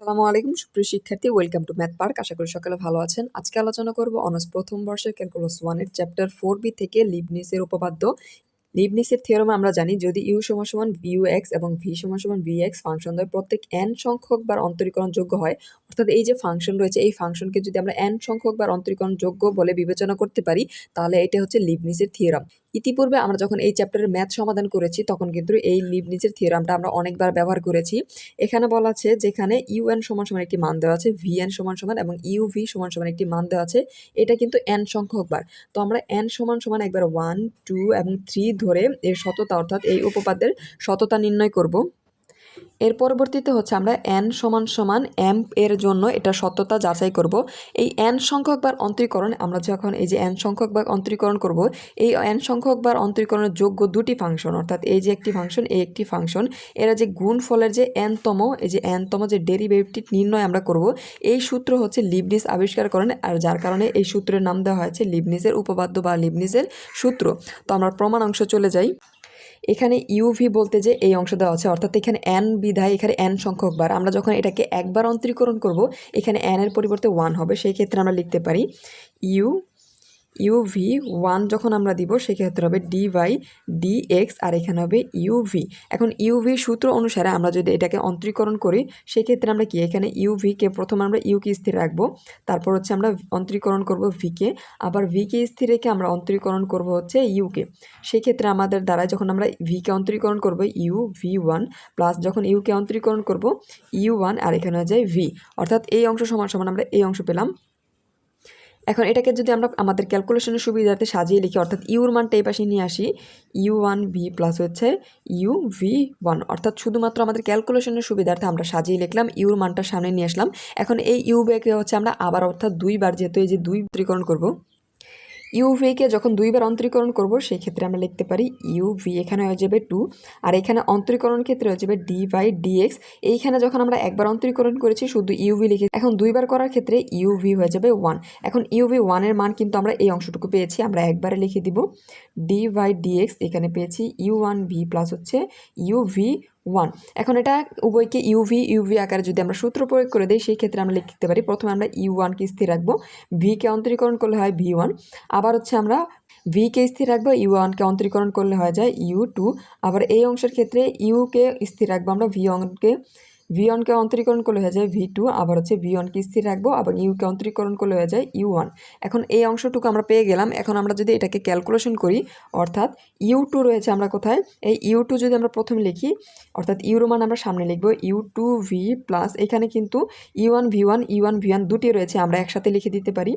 আসসালামু আলাইকুম সুপ্রিয় শিক্ষার্থী, ওয়েলকাম টু ম্যাথ পার্ক। আশা করি সকলে ভালো আছেন। আজকে আলোচনা করব অনার্স প্রথম বর্ষের ক্যালকুলাস 1 এর চ্যাপ্টার 4b থেকে লিবনিজের উপপাদ্য। লিবনিজের থিওরেমে আমরা জানি যদি ইউ সমান সমান ইউ এক্স এবং ভি সমান সমান ভি এক্স ফাংশন দ্বয় প্রত্যেক এন সংখ্যক বার অন্তরীকরণযোগ্য হয়, অর্থাৎ এই যে ফাংশন রয়েছে এই ফাংশনকে যদি আমরা এন সংখ্যক বার অন্তরীকরণযোগ্য বলে বিবেচনা করতে পারি, তাহলে এটা হচ্ছে লিবনিজের থিওরাম। ইতিপূর্বে আমরা যখন এই চ্যাপ্টারের ম্যাথ সমাধান করেছি তখন কিন্তু এই লিবনিজের থিওরামটা আমরা অনেকবার ব্যবহার করেছি। এখানে বলা আছে যেখানে ইউ এন সমান সমান একটি মান দেওয়া আছে, ভি এন সমান সমান এবং ইউ ভি সমান সমান একটি মান দেওয়া আছে, এটা কিন্তু এন সংখ্যক বার। তো আমরা এন সমান সমান একবার 1, 2 এবং 3 ধরে এর সততা অর্থাৎ এই উপপাদ্যের সততা নির্ণয় করব। এর পরবর্তীতে হচ্ছে আমরা এন সমান সমান এম এর জন্য এটা সত্যতা যাচাই করব। এই এন সংখ্যক বার অন্তরীকরণ আমরা যখন এই যে এন সংখ্যক বার অন্তরীকরণ করব, এই এন সংখ্যক বার অন্তরীকরণের যোগ্য দুটি ফাংশন, অর্থাৎ এই যে একটি ফাংশন এই একটি ফাংশন, এরা যে গুণফলের যে এনতম এই যে এনতম যে ডেরিভেটিভ নির্ণয় আমরা করব, এই সূত্র হচ্ছে লিবনিজ আবিষ্কার করেন, আর যার কারণে এই সূত্রের নাম দেওয়া হয়েছে লিবনিজের উপপাদ্য বা লিবনিজের সূত্র। তো আমরা প্রমাণ অংশ চলে যাই। এখানে ইউভি বলতে যে এই অংশ দেওয়া আছে, অর্থাৎ এখানে এন বিধায় এখানে এন সংখ্যক বার, আমরা যখন এটাকে একবার অন্তরীকরণ করব এখানে এন এর পরিবর্তে 1 হবে, সেই ক্ষেত্রে আমরা লিখতে পারি ইউভি 1 যখন আমরা দিব সেক্ষেত্রে হবে ডি বাই ডি এক্স, আর এখানে হবে ইউভি। এখন ইউভি সূত্র অনুসারে আমরা যদি এটাকে অন্তরীকরণ করি সেক্ষেত্রে আমরা কি এখানে ইউভিকে প্রথমে আমরা ইউকে স্থির রাখবো, তারপর হচ্ছে আমরা অন্তরীকরণ করব ভিকে, আবার ভিকে স্থির রেখে আমরা অন্তরীকরণ করব হচ্ছে ইউকে। সেক্ষেত্রে আমাদের দ্বারা যখন আমরা ভিকে অন্তরীকরণ করব ইউ ভি 1 প্লাস যখন ইউকে অন্তরীকরণ করব ইউ 1, আর এখানে হয়ে যায় ভি, অর্থাৎ এই অংশ সমান সমান আমরা এই অংশ পেলাম। এখন এটাকে যদি আমরা আমাদের ক্যালকুলেশনের সুবিধার্থে সাজিয়ে লিখি, অর্থাৎ ইউর মানটা এই পাশে নিয়ে আসি, ইউ 1 ভি প্লাস হচ্ছে ইউ ভি 1, অর্থাৎ শুধুমাত্র আমাদের ক্যালকুলেশনের সুবিধার্থে আমরা সাজিয়ে লিখলাম, ইউর মানটা সামনে নিয়ে আসলাম। এখন এই ইউ বেকে হচ্ছে আমরা আবার অর্থাৎ দুইবার, যেহেতু এই যে দুই অন্তরীকরণ করব, ইউভিকে যখন দুইবার অন্তরীকরণ করব সেই ক্ষেত্রে আমরা লিখতে পারি ইউভি এখানে হয়ে যাবে 2, আর এখানে অন্তরীকরণ ক্ষেত্রে হয়ে যাবে ডি বাই ডিএক্স। এইখানে যখন আমরা একবার অন্তরীকরণ করেছি শুধু ইউভি লিখে, এখন দুইবার করার ক্ষেত্রে ইউভি হয়ে যাবে 1। এখন ইউভি 1 এর মান কিন্তু আমরা এই অংশটুকু পেয়েছি, আমরা একবারে লিখে দিব ডি বাই ডিএক্স, এখানে পেয়েছি ইউ 1 ভি প্লাস হচ্ছে ইউভি 1। এখন এটা উভয়কে ইউভি আকারে যদি আমরা সূত্র প্রয়োগ করে দিই সেই ক্ষেত্রে আমরা লিখতে পারি প্রথমে আমরা ইউ 1কে স্থির রাখবো, ভিকে অন্তরীকরণ করলে হয় ভি 1, আবার হচ্ছে আমরা ভিকে স্থির রাখবো, ইউ 1কে অন্তরীকরণ করলে হয়ে যায় ইউ 2, আবার এই অংশের ক্ষেত্রে ইউকে স্থির রাখবো আমরা ভি ওয়ানকে অন্তরীকরণ করলে হয়ে যায় ভি 2, আবার হচ্ছে ভি 1কে স্থির রাখবো এবং ইউকে অন্তরীকরণ করলে হয়ে যায় ইউ 1। এখন এই অংশটুকু আমরা পেয়ে গেলাম। এখন আমরা যদি এটাকে ক্যালকুলেশন করি, অর্থাৎ ইউ 2 রয়েছে আমরা কোথায়, এই ইউ 2 যদি আমরা প্রথমে লিখি, অর্থাৎ ইউর মান আমরা সামনে লিখবো ইউ 2 ভি প্লাস এখানে কিন্তু ইউ 1 ভি 1 ইউ 1 ভি 1 দুটি রয়েছে, আমরা একসাথে লিখে দিতে পারি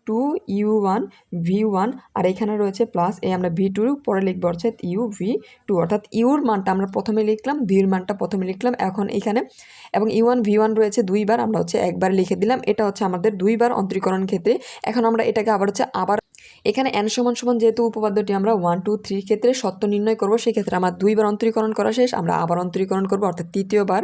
2 ইউ 1 ভি 1, আর এখানে রয়েছে প্লাস এই আমরা ভি 2 পরে লিখবো অর্থাৎ ইউ ভি 2, অর্থাৎ ইউর মানটা আমরা প্রথমে লিখলাম, ভির মানটা প্রথমে লিখলাম। এখন এখানে এবং ইউ 1 ভি 1 রয়েছে দুইবার, আমরা হচ্ছে একবার লিখে দিলাম, এটা হচ্ছে আমাদের দুইবার অন্তরীকরণ ক্ষেত্রে। এখন আমরা এটাকে আবার এখানে এন সমান সমান যেহেতু উপপাদ্যটি আমরা 1 2 3 ক্ষেত্রে সত্য নির্ণয় করব, সেক্ষেত্রে আমার দুইবার অন্তরীকরণ করা শেষ, আমরা আবার অন্তরীকরণ করব অর্থাৎ তৃতীয়বার।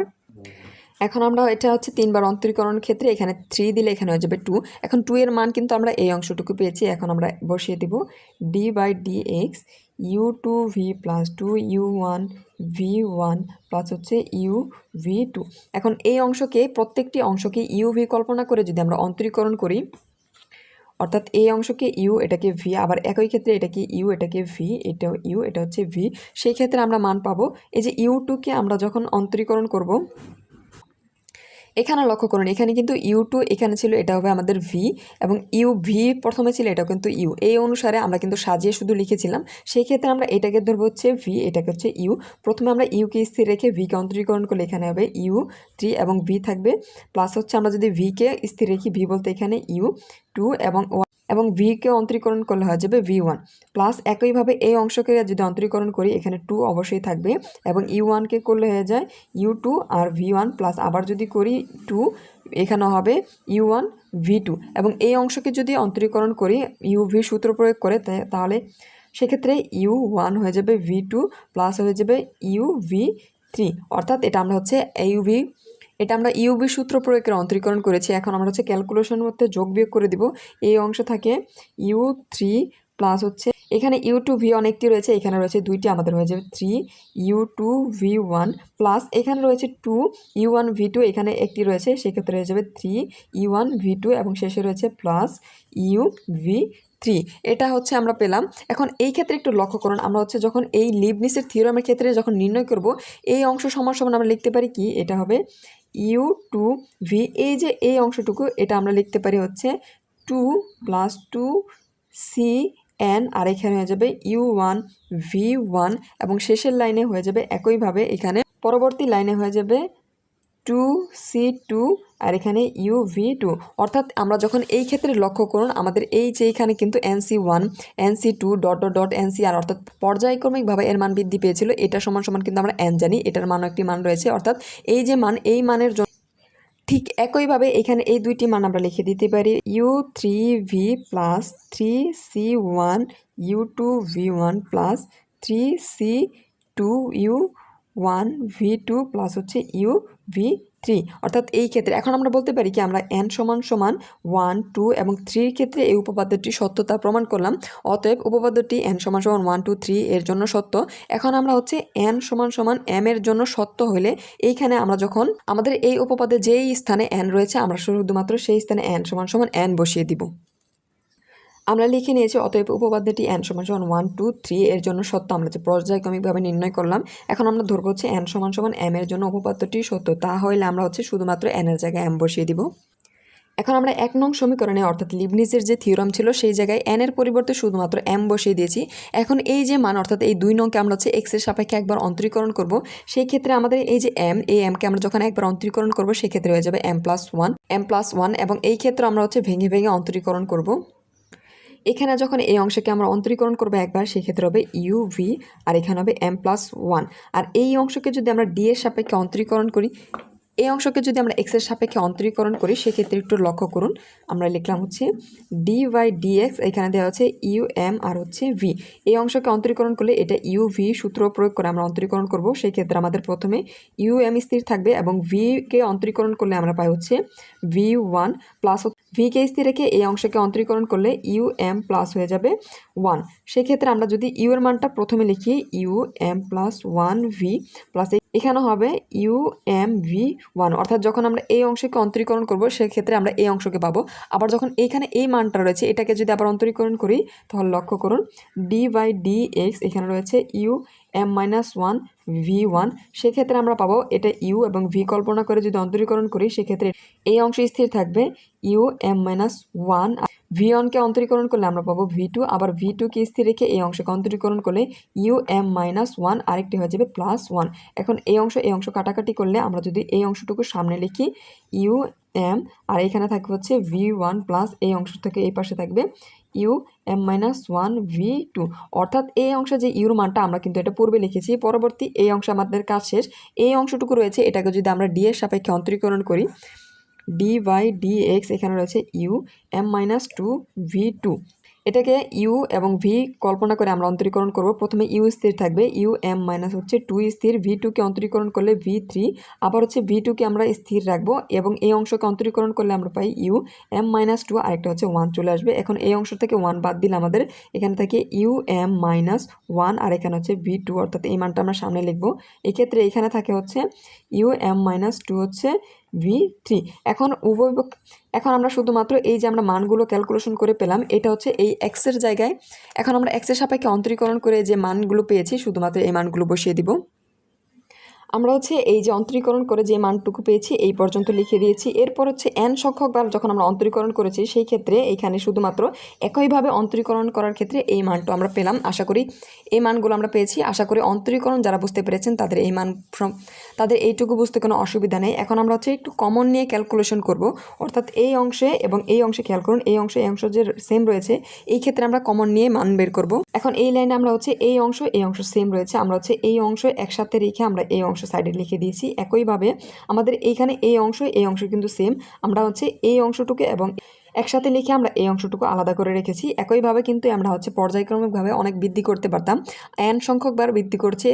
এখন আমরা এটা হচ্ছে 3বার অন্তরীকরণ ক্ষেত্রে এখানে 3 দিলে এখানে হয়ে যাবে 2। এখন 2 এর মান কিন্তু আমরা এই অংশটুকু পেয়েছি, এখন আমরা বসিয়ে দেব D by D X U 2 V plus 2 U 1 V 1 plus হচ্ছে ইউ ভি 2। এখন এই অংশকে প্রত্যেকটি অংশকে ইউ ভি কল্পনা করে যদি আমরা অন্তরীকরণ করি, অর্থাৎ এই অংশকে ইউ এটাকে ভি, আবার একই ক্ষেত্রে এটাকে ইউ এটাকে ভি, এটাও ইউ এটা হচ্ছে ভি, সেই ক্ষেত্রে আমরা মান পাবো এই যে ইউ 2কে আমরা যখন অন্তরীকরণ করব, এখানে লক্ষ্য করুন এখানে কিন্তু ইউ 2 এখানে ছিল, এটা হবে আমাদের ভি, এবং ইউ ভি প্রথমে ছিল, এটাও কিন্তু ইউ, এই অনুসারে আমরা কিন্তু সাজিয়ে শুধু লিখেছিলাম। সেই ক্ষেত্রে আমরা এটাকে ধরবো হচ্ছে ভি, এটাকে হচ্ছে ইউ, প্রথমে আমরা ইউকে স্থির রেখে ভিকে অন্তরীকরণ করলে এখানে হবে ইউ 3 এবং ভি থাকবে, প্লাস হচ্ছে আমরা যদি ভিকে স্থির রেখি, ভি বলতে এখানে ইউ 2 এবং ভিকে অন্তরীকরণ করলে হয়ে যাবে ভি 1, প্লাস একইভাবে এই অংশকে যদি অন্তরীকরণ করি এখানে 2 অবশ্যই থাকবে, এবং ইউ 1কে করলে হয়ে যায় ইউ 2 আর ভি 1, প্লাস আবার যদি করি 2 এখানে হবে ইউ 1 ভি 2, এবং এই অংশকে যদি অন্তরীকরণ করি ইউ ভি সূত্র প্রয়োগ করে তাহলে সেক্ষেত্রে ইউ 1 হয়ে যাবে ভি 2 প্লাস হয়ে যাবে ইউ ভি 3, অর্থাৎ এটা আমরা হচ্ছে এটা আমরা ইউভি সূত্র প্রয়োগ করে অন্তরীকরণ করেছি। এখন আমরা হচ্ছে ক্যালকুলেশনের মধ্যে যোগ বিয়োগ করে দিব, এই অংশ থাকে ইউ 3 প্লাস হচ্ছে এখানে u2v অনেকটি রয়েছে, এখানে রয়েছে দুইটি, আমাদের হয়ে যাবে 3u2v1 প্লাস এখানে রয়েছে 2u1v2, এখানে একটি রয়েছে, সেক্ষেত্রে হয়ে যাবে 3u1v2 এবং শেষে রয়েছে প্লাস uv3। এটা হচ্ছে আমরা পেলাম। এখন এই ক্ষেত্রে একটু লক্ষ্য করুন, আমরা হচ্ছে যখন এই লিবনিসের থিওরামের ক্ষেত্রে যখন নির্ণয় করব এই অংশ সমান সমান আমরা লিখতে পারি কি, এটা হবে u2v, এই যে এই অংশটুকু এটা আমরা লিখতে পারি হচ্ছে 2 + 2cn, আর এখানে হয়ে যাবে u1v1 এবং শেষের লাইনে হয়ে যাবে একইভাবে, এখানে পরবর্তী লাইনে হয়ে যাবে 2c2 আর এখানে uv2। অর্থাৎ আমরা যখন এই ক্ষেত্রে লক্ষ্য করুন আমাদের এই যে এখানে কিন্তু nc1 nc2 ... ncr অর্থাৎ পর্যায়ক্রমিকভাবে এর মান বৃদ্ধি পেয়েছিল, এটা সমান সমান কিন্তু আমরা n জানি, এটার মানও একটি মান রয়েছে, অর্থাৎ এই যে মান এই মানের জন্য ঠিক একইভাবে এখানে এই দুইটি মান আমরা লিখে দিতে পারি u3v plus 3c1 u2v1 plus 3c2u1v2 plus হচ্ছে uv3। অর্থাৎ এই ক্ষেত্রে এখন আমরা বলতে পারি কি, আমরা n সমান সমান 1 2 এবং 3 ক্ষেত্রে এই উপপাদ্যটি সত্যতা প্রমাণ করলাম, অতএব উপপাদ্যটি n সমান সমান 1 2 3 এর জন্য সত্য। এখন আমরা হচ্ছে n সমান সমান m এর জন্য সত্য হলে এইখানে আমরা যখন আমাদের এই উপপাদ্যে যেই স্থানে n রয়েছে আমরা শুধুমাত্র সেই স্থানে n সমান সমান n বসিয়ে দিব। আমরা লিখে নিয়েছি অতএব উপপাদ্যটি n সমান সমান 1 2 3 এর জন্য সত্য, আমরা যে পর্যায়ক্রমিকভাবে নির্ণয় করলাম। এখন আমরা ধরবো হচ্ছে n সমান সমান m এর জন্য উপপাদ্যটি সত্য, তা হলে আমরা হচ্ছে শুধুমাত্র n এর জায়গায় m বসিয়ে দিব। এখন আমরা 1 নং সমীকরণে অর্থাৎ লিবনিজের যে থিওরাম ছিল সেই জায়গায় n এর পরিবর্তে শুধুমাত্র m বসিয়ে দিয়েছি। এখন এই যে মান অর্থাৎ এই 2 নংকে আমরা হচ্ছে x এর সাপেক্ষে একবার অন্তরীকরণ করব, সেই ক্ষেত্রে আমাদের এই যে m, এই m কে আমরা যখন একবার অন্তরীকরণ করব সেই ক্ষেত্রে হয়ে যাবে m+1 এবং এই ক্ষেত্রে আমরা হচ্ছে ভেঙে ভেঙে অন্তরীকরণ করব। এখানে যখন এই অংশকে আমরা অন্তরীকরণ করবো একবার, সেক্ষেত্রে হবে uv আর এখানে হবে m+1। আর এই অংশকে যদি আমরা d এর সাপেক্ষে অন্তরীকরণ করি, এই অংশকে যদি আমরা x এর সাপেক্ষে অন্তরীকরণ করি সেক্ষেত্রে একটু লক্ষ্য করুন, আমরা লিখলাম হচ্ছে d/dx, এখানে দেওয়া হচ্ছে um আর হচ্ছে v। এই অংশকে অন্তরীকরণ করলে এটা uv সূত্র প্রয়োগ করে আমরা অন্তরীকরণ করব, সেই ক্ষেত্রে আমাদের প্রথমে um স্থির থাকবে এবং v কে অন্তরীকরণ করলে আমরা পাই হচ্ছে v1 প্লাস v কে স্থির রেখে এই অংশকে অন্তরীকরণ করলে um প্লাস হয়ে যাবে 1। সেক্ষেত্রে আমরা যদি u এর মানটা প্রথমে লিখি um+1v প্লাস এখানে হবে umv1, অর্থাৎ যখন আমরা এই অংশকে অন্তরীকরণ করব সেক্ষেত্রে আমরা এই অংশকে পাবো। আবার যখন এইখানে এই মানটা রয়েছে এটাকে যদি আবার অন্তরীকরণ করি তাহলে লক্ষ্য করুন d/dx এখানে রয়েছে um-1v1, সেক্ষেত্রে আমরা পাবো এটা u এবং v কল্পনা করে যদি অন্তরীকরণ করি সেক্ষেত্রে এই অংশ স্থির থাকবে um-1। v1 কে অন্তরীকরণ করলে আমরা পাবো v2, আবার v2 কে স্থির রেখে এই অংশকে অন্তরীকরণ করলে um-1 আরেকটি হয়ে যাবে +1। এখন এই অংশ কাটাকাটি করলে আমরা যদি এই অংশটুকু সামনে লিখি um আর এখানে থাকবে হচ্ছে v1 প্লাস এই অংশ থেকে এই পাশে থাকবে um-1v2, অর্থাৎ এই অংশে যে ইউর মানটা আমরা কিন্তু এটা পূর্বে লিখেছি, পরবর্তী এই অংশ আমাদের কাজ শেষ। এই অংশটুকু রয়েছে এটাকে যদি আমরা d এর সাপেক্ষে অন্তরীকরণ করি d/dx এখানে রয়েছে um-2v2, এটাকে u এবং v কল্পনা করে আমরা অন্তরীকরণ করব। প্রথমে u স্থির থাকবে um-2 স্থির, v2 কে অন্তরীকরণ করলে v3, আবার হচ্ছে v2 কে আমরা স্থির রাখবো এবং এই অংশকে অন্তরীকরণ করলে আমরা পাই um-2 আরেকটা হচ্ছে 1 চলে আসবে। এখন এই অংশ থেকে 1 বাদ দিলে আমাদের এখানে থাকে um-1 আর এখানে হচ্ছে v2, অর্থাৎ এই মানটা আমরা সামনে লিখবো। এক্ষেত্রে এখানে থাকে হচ্ছে um-2 হচ্ছে v3। এখন আমরা শুধুমাত্র এই যে আমরা মানগুলো ক্যালকুলেশন করে পেলাম এটা হচ্ছে এই x এর জায়গায়। এখন আমরা x এর সাপেক্ষে অন্তরীকরণ করে যে মানগুলো পেয়েছি শুধুমাত্র এই মানগুলো বসিয়ে দিব। আমরা হচ্ছে এই যে অন্তরীকরণ করে যে মানটুকু পেয়েছি এই পর্যন্ত লিখে দিয়েছি। এরপর হচ্ছে n সংখ্যকবার যখন আমরা অন্তরীকরণ করেছি সেই ক্ষেত্রে এখানে শুধুমাত্র একইভাবে অন্তরীকরণ করার ক্ষেত্রে এই মানটা আমরা পেলাম। আশা করি এই মানগুলো আমরা পেয়েছি। আশা করি অন্তরীকরণ যারা বুঝতে পেরেছেন তাদের এইটুকু বুঝতে কোনো অসুবিধা নেই। এখন আমরা হচ্ছে একটু কমন নিয়ে ক্যালকুলেশন করব, অর্থাৎ এই অংশে এবং এই অংশে খেয়াল করুন, এই অংশ যে সেম রয়েছে এই ক্ষেত্রে আমরা কমন নিয়ে মান বের করব। এখন এই লাইনে আমরা হচ্ছে এই অংশ সেম রয়েছে, আমরা হচ্ছে এই অংশ একসাথে রেখে আমরা এই অংশ সাইডে লিখে দিয়েছি। একইভাবে আমাদের এইখানে এই অংশ কিন্তু সেম, আমরা হচ্ছে এই অংশটুকু এবং একসাথে লিখে আমরা এই অংশটুকু আলাদা করে রেখেছি। একইভাবে কিন্তু আমরা হচ্ছে পর্যায়ক্রমিকভাবে অনেক বৃদ্ধি করতে পারতাম, n সংখ্যকবার বৃদ্ধি করছে।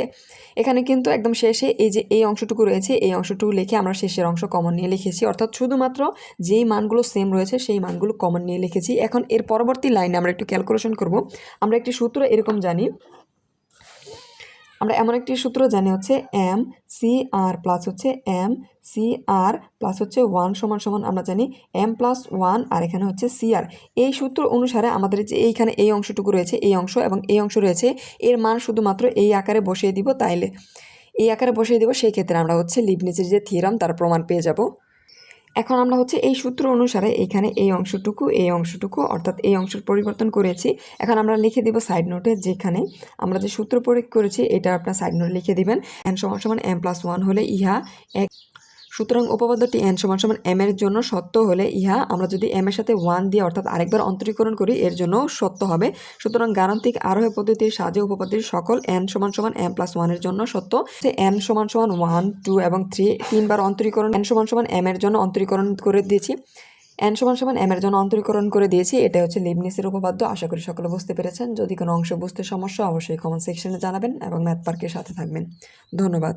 এখানে কিন্তু একদম শেষে এই যে এই অংশটুকু রয়েছে, এই অংশটুকু লিখে আমরা শেষের অংশ কমন নিয়ে লিখেছি, অর্থাৎ শুধুমাত্র যেই মানগুলো সেম রয়েছে সেই মানগুলো কমন নিয়ে লিখেছি। এখন এর পরবর্তী লাইনে আমরা একটু ক্যালকুলেশন করব। আমরা একটি সূত্র এরকম জানি, আমরা এমন একটি সূত্র জানি হচ্ছে এম সি আর প্লাস হচ্ছে এম সি আর প্লাস হচ্ছে 1 সমান সমান আমরা জানি এম প্লাস 1 আর এখানে হচ্ছে সি আর। এই সূত্র অনুসারে আমাদের যে এইখানে এই অংশটুকু রয়েছে, এই অংশ এবং এই অংশ রয়েছে, এর মান শুধুমাত্র এই আকারে বসিয়ে দিব। তাইলে এই আকারে বসিয়ে দিব, সেই ক্ষেত্রে আমরা হচ্ছে লিবনিজের যে থিওরাম তার প্রমাণ পেয়ে যাব। এখন আমরা হচ্ছে এই সূত্র অনুসারে এখানে এই অংশটুকু অর্থাৎ এই অংশের পরিবর্তন করেছি। এখন আমরা লিখে দিব সাইড নোটে, যেখানে আমরা যে সূত্র প্রয়োগ করেছি এটা আপনার সাইড নোটে লিখে দিবেন। n সমান সমান m প্লাস 1 হলে ইহা এক। সুতরাং উপপাদ্যটি n সমান সমান m এর জন্য সত্য হলে ইহা আমরা যদি m এর সাথে 1 দিয়ে অর্থাৎ আরেকবার অন্তরীকরণ করি এর জন্য সত্য হবে। সুতরাং গাণিতিক আরোহী পদ্ধতির সাহায্যে উপপাদ্যটির সকল n সমান সমান m প্লাস 1 এর জন্য সত্য। n সমান সমান 1 2 এবং 3 তিনবার অন্তরীকরণ n সমান সমান m এর জন্য অন্তরীকরণ করে দিয়েছি। n সমান সমান m এর জন্য অন্তরীকরণ করে দিয়েছি। এটা হচ্ছে লিবনিজের উপপাদ্য। আশা করি সকলে বুঝতে পেরেছেন। যদি কোনো অংশ বুঝতে সমস্যা অবশ্যই কমেন্ট সেকশনে জানাবেন এবং ম্যাথ পার্কের সাথে থাকবেন। ধন্যবাদ।